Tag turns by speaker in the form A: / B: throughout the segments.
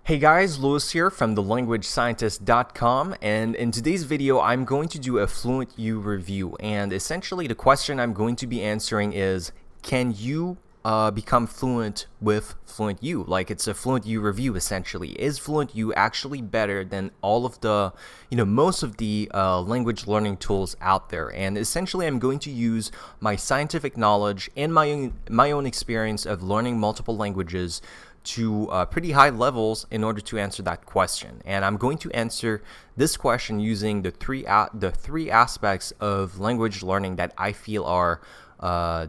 A: Hey guys, Lewis here from thelanguagescientist.com, and in today's video I'm going to do a FluentU review, and essentially the question I'm going to be answering is, can you become fluent with FluentU? Like, it's a FluentU review essentially. Is FluentU actually better than all of the, most of the language learning tools out there? And essentially I'm going to use my scientific knowledge and my own experience of learning multiple languages to pretty high levels in order to answer that question. And I'm going to answer this question using the three aspects of language learning that I feel are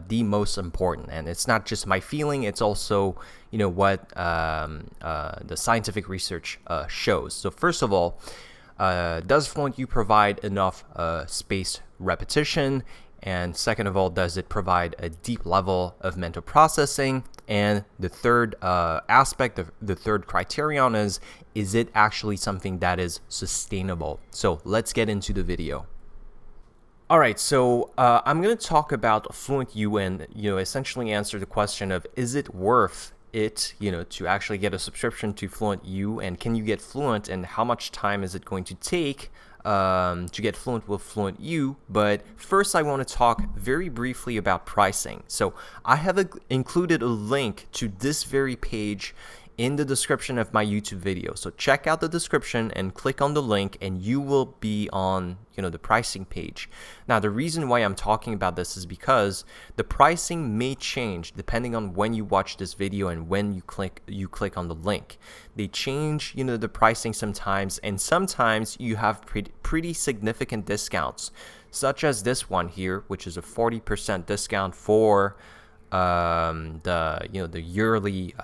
A: the most important. And it's not just my feeling; it's also what the scientific research shows. So first of all, does FluentU provide enough spaced repetition? And second of all, does it provide a deep level of mental processing? And the third aspect, the third criterion is it actually something that is sustainable? So let's get into the video. All right, so I'm going to talk about FluentU and essentially answer the question of, is it worth it to actually get a subscription to FluentU, and can you get fluent, and how much time is it going to take to get fluent with FluentU? But first I want to talk very briefly about pricing. So I have included a link to this very page in the description of my YouTube video. So check out the description and click on the link and you will be on the pricing page. Now the reason why I'm talking about this is because the pricing may change depending on when you watch this video and when you click on the link. They change the pricing sometimes, and sometimes you have pretty significant discounts, such as this one here, which is a 40% discount for the yearly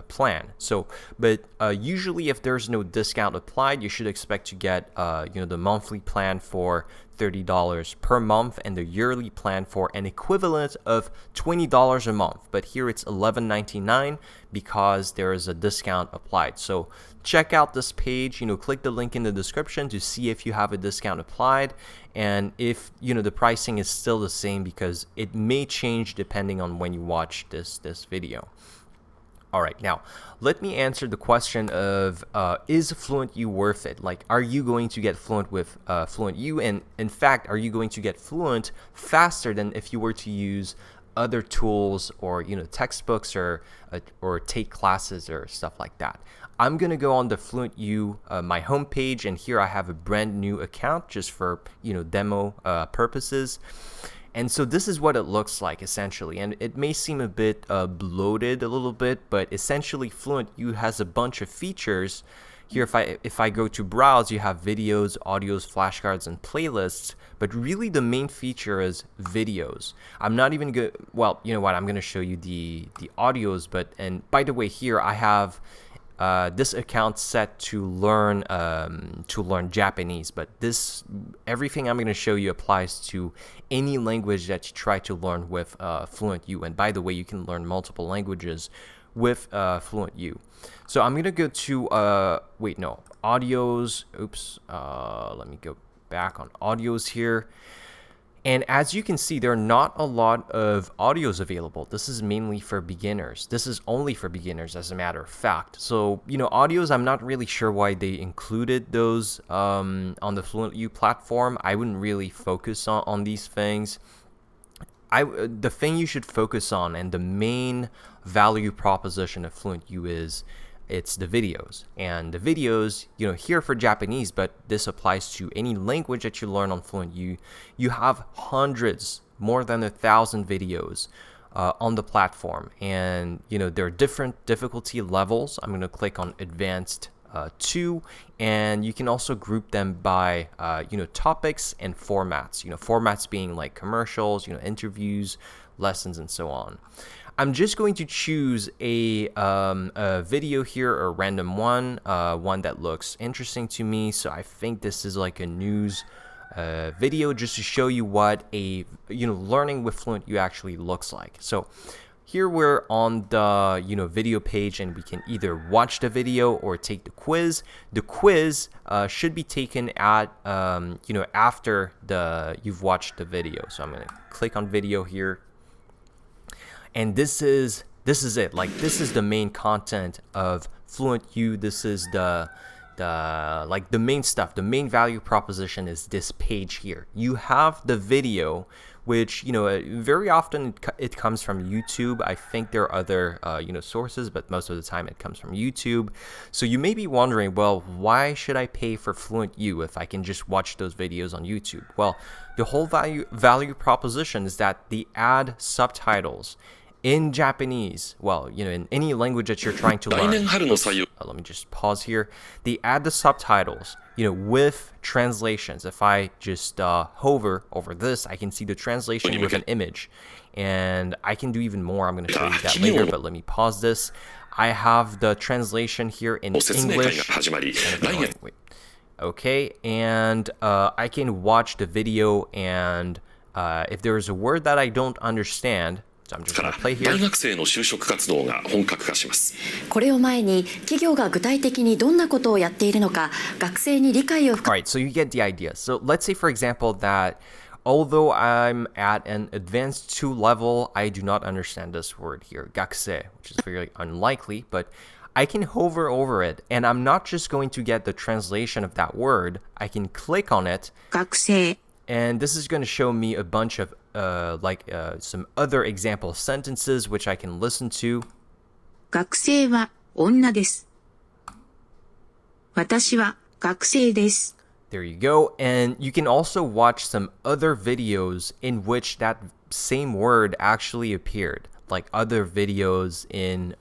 A: plan. So, but usually if there's no discount applied, you should expect to get the monthly plan for $30 per month and the yearly plan for an equivalent of $20 a month. But here it's $11.99 because there is a discount applied. So check out this page, click the link in the description to see if you have a discount applied and if the pricing is still the same, because it may change depending on when you watch this video. All right, now let me answer the question of is FluentU worth it? Like, are you going to get fluent with FluentU? And in fact, are you going to get fluent faster than if you were to use other tools or textbooks or take classes or stuff like that? I'm gonna go on the FluentU my homepage, and here I have a brand new account just for demo purposes. And so this is what it looks like essentially, and it may seem a bit bloated a little bit, but essentially FluentU has a bunch of features. Here, if I go to browse, you have videos, audios, flashcards, and playlists, but really the main feature is videos. I'm not even good. Well, you know what? I'm going to show you the audios, and by the way, here I have this account set to learn Japanese, but everything I'm going to show you applies to any language that you try to learn with FluentU. And by the way, you can learn multiple languages with FluentU. So I'm going to go to audios. Oops. Let me go back on audios here. And as you can see, there are not a lot of audios available. This is mainly for beginners. This is only for beginners, as a matter of fact. So, audios, I'm not really sure why they included those on the FluentU platform. I wouldn't really focus on these things. The thing you should focus on, and the main value proposition of FluentU is, it's the videos. And the videos, here for Japanese, but this applies to any language that you learn on FluentU. You have hundreds, more than 1,000 videos on the platform. And, there are different difficulty levels. I'm going to click on Advanced 2, and you can also group them by, topics and formats. Formats being like commercials, interviews, lessons, and so on. I'm just going to choose a video here, or a random one that looks interesting to me. So I think this is like a news video, just to show you what a learning with FluentU actually looks like. So here we're on the video page, and we can either watch the video or take the quiz. The quiz should be taken at after you've watched the video. So I'm going to click on video here. And this is This is it. Like, this is the main content of FluentU. This is the main stuff. The main value proposition is this page here. You have the video, which, very often it comes from YouTube. I think there are other, sources, but most of the time it comes from YouTube. So you may be wondering, well, why should I pay for FluentU if I can just watch those videos on YouTube? Well, the whole value proposition is that they add subtitles in Japanese, well, in any language that you're trying to learn. Let me just pause here. They add the subtitles, with translations. If I just hover over this, I can see the translation with an image. And I can do even more. I'm going to show you that later, but let me pause this. I have the translation here in English. Okay, and I can watch the video, and if there is a word that I don't understand, so I'm just going to play here.
B: これを前に企業が具体的にどんなことをやっているのか学生に理解を深め
A: Alright, so you get the idea. So let's say, for example, that although I'm at an advanced 2 level, I do not understand this word here, 学生, which is very unlikely, but I can hover over it, and I'm not just going to get the translation of that word. I can click on it,
B: 学生
A: and this is going to show me a bunch of some other example sentences which I can listen to.
B: 学生は女です。私は学生です。
A: There you go. And you can also watch some other videos in which that same word actually appeared, like other videos in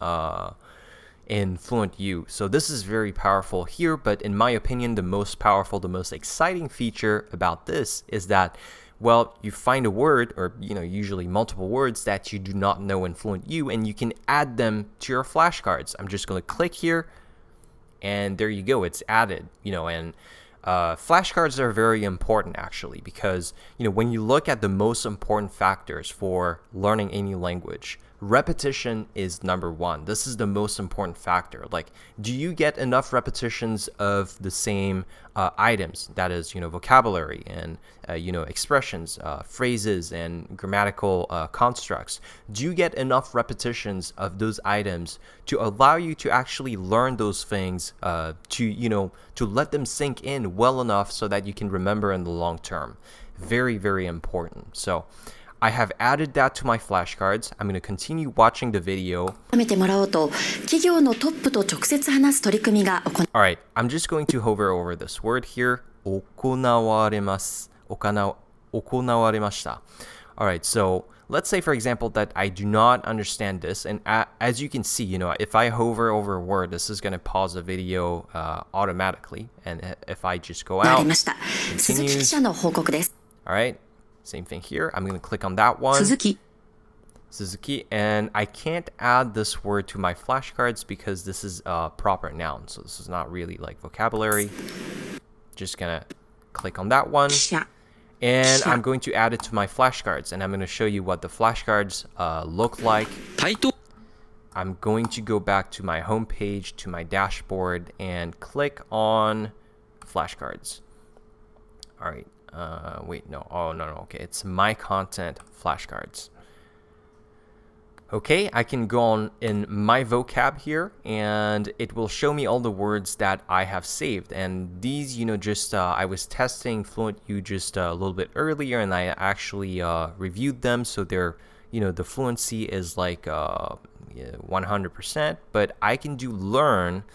A: FluentU. So this is very powerful here, but in my opinion, the most powerful, the most exciting feature about this is that, well, you find a word, or usually multiple words that you do not know in FluentU, and you can add them to your flashcards. I'm just going to click here, and there you go, it's added. And flashcards are very important, actually, because when you look at the most important factors for learning any language, repetition is number 1. This is the most important factor. Like, do you get enough repetitions of the same items? That is, vocabulary and, expressions, phrases, and grammatical constructs. Do you get enough repetitions of those items to allow you to actually learn those things, to let them sink in well enough so that you can remember in the long term? Very, very important. So I have added that to my flashcards. I'm going to continue watching the video.
B: めてもらおうと企業のトップと直接話す取り組みが行
A: Alright, I'm just going to hover over this word here. 行われます。行われました. Alright, so let's say, for example, that I do not understand this. And as you can see, if I hover over a word, this is going to pause the video automatically. And if I just go
B: わ
A: out,
B: りました。鈴木記者の報告です。
A: Alright, same thing here. I'm going to click on that one.
B: 鈴木
A: Suzuki, and I can't add this word to my flashcards because this is a proper noun, so this is not really like vocabulary. Just gonna click on that one,
B: 記者
A: and I'm going to add it to my flashcards, and I'm going to show you what the flashcards look like.
C: タイト
A: I'm going to go back to my home page, to my dashboard, and click on flashcards. All right, wait, no, oh, no, okay, it's my content flashcards. Okay, I can go on in my vocab here, and it will show me all the words that I have saved. And these, I was testing FluentU just a little bit earlier, and I actually reviewed them. So they're, the fluency is like 100%, but I can do learn.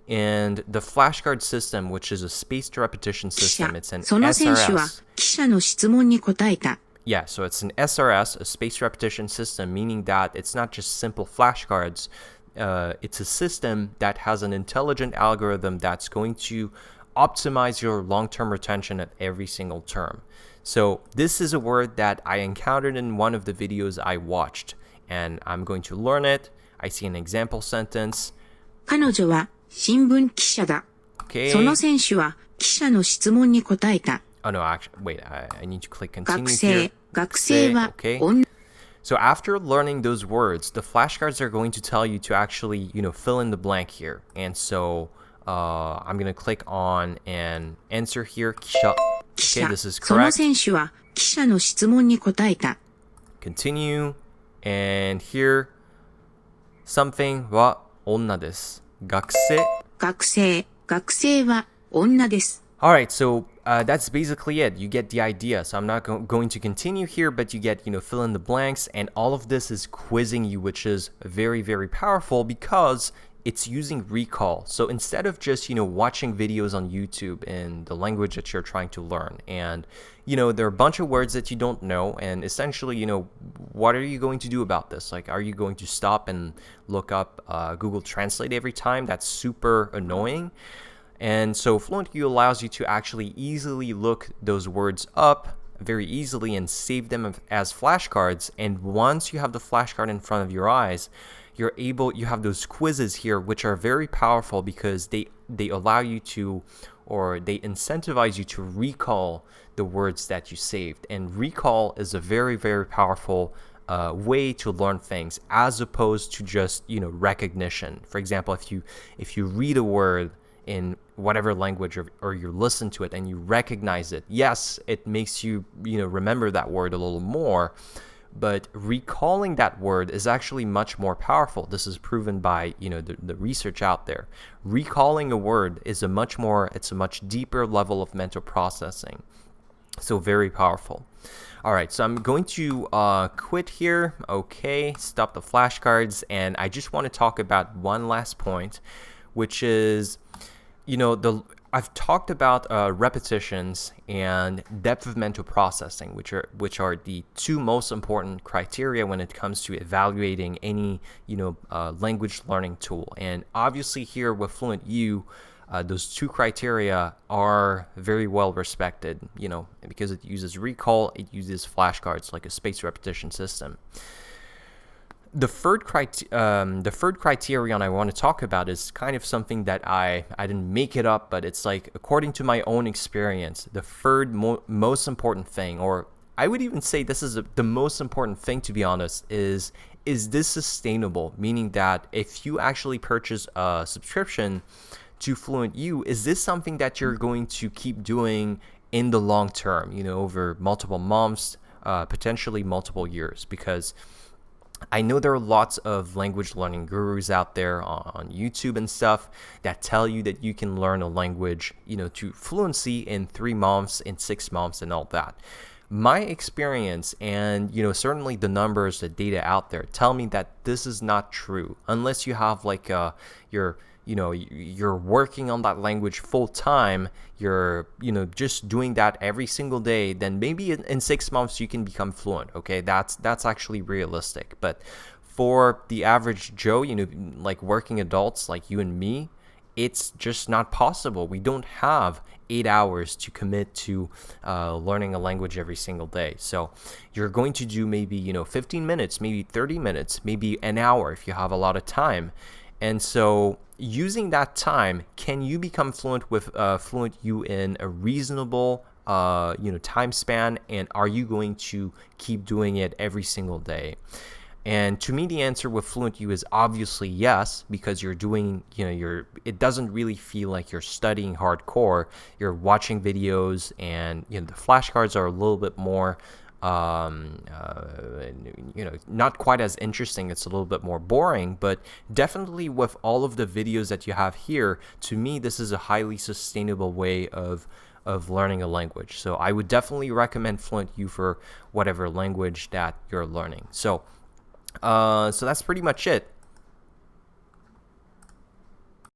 A: And the flashcard system, which is a spaced repetition
B: 記者
A: system, it's an
B: その選手は
A: SRS.
B: 記者の質問に答えた
A: Yeah, so it's an SRS, a spaced repetition system, meaning that it's not just simple flashcards. It's a system that has an intelligent algorithm that's going to optimize your long-term retention at every single term. So this is a word that I encountered in one of the videos I watched, and I'm going to learn it. I see an example sentence.
B: 彼女は新聞記者だ
A: Okay.
B: その選手は記者の質問に答えた
A: Oh no, actually, wait, I need to click continue
B: 学
A: here.
B: 生学生は
A: Okay.
B: 女
A: So after learning those words, the flashcards are going to tell you to actually, fill in the blank here. And so I'm going to click on and answer here.
B: 記
A: Okay,
B: 者
A: this is
B: その
A: correct.
B: 選手は記者の質問に答えた
A: Continue. And here, something は女です。学生
C: 学生は女です。
A: Alright, so that's basically it. You get the idea. So I'm not going to continue here, but you get, fill in the blanks. And all of this is quizzing you, which is very, very powerful because it's using recall. So instead of just, watching videos on YouTube in the language that you're trying to learn, and, there are a bunch of words that you don't know, and essentially, what are you going to do about this? Like, are you going to stop and look up Google Translate every time? That's super annoying. And so FluentU allows you to actually easily look those words up very easily and save them as flashcards. And once you have the flashcard in front of your eyes, you have those quizzes here, which are very powerful because they allow you to, or they incentivize you to recall the words that you saved. And recall is a very, very powerful way to learn things as opposed to just, recognition. For example, if you read a word in whatever language or you listen to it and you recognize it, yes, it makes you, remember that word a little more, but recalling that word is actually much more powerful. This is proven by, the research out there. Recalling a word is it's a much deeper level of mental processing. So very powerful. All right, so I'm going to quit here. Okay, stop the flashcards. And I just want to talk about one last point, which is, I've talked about repetitions and depth of mental processing, which are the two most important criteria when it comes to evaluating any language learning tool. And obviously here with FluentU, those two criteria are very well respected, because it uses recall, it uses flashcards like a spaced repetition system. The third criterion I want to talk about is kind of something that I didn't make it up, but it's like, according to my own experience, the third most important thing, or I would even say this is the most important thing, to be honest, is this sustainable? Meaning that if you actually purchase a subscription to FluentU, is this something that you're going to keep doing in the long term, over multiple months, potentially multiple years? Because I know there are lots of language learning gurus out there on YouTube and stuff that tell you that you can learn a language, to fluency in 3 months, in 6 months, and all that. My experience and, certainly the numbers, the data out there tell me that this is not true unless you have like you're working on that language full time, you're, just doing that every single day, then maybe in 6 months you can become fluent. Okay, that's actually realistic. But for the average Joe, like working adults like you and me, it's just not possible. We don't have 8 hours to commit to learning a language every single day. So you're going to do maybe, 15 minutes, maybe 30 minutes, maybe an hour if you have a lot of time. And so using that time, can you become fluent with FluentU in a reasonable time span? And are you going to keep doing it every single day? And to me, the answer with FluentU is obviously yes, because you're doing, it doesn't really feel like you're studying hardcore. You're watching videos, and the flashcards are a little bit more not quite as interesting. It's a little bit more boring, but definitely with all of the videos that you have here, to me, this is a highly sustainable way of learning a language. So I would definitely recommend FluentU for whatever language that you're learning. So that's pretty much it.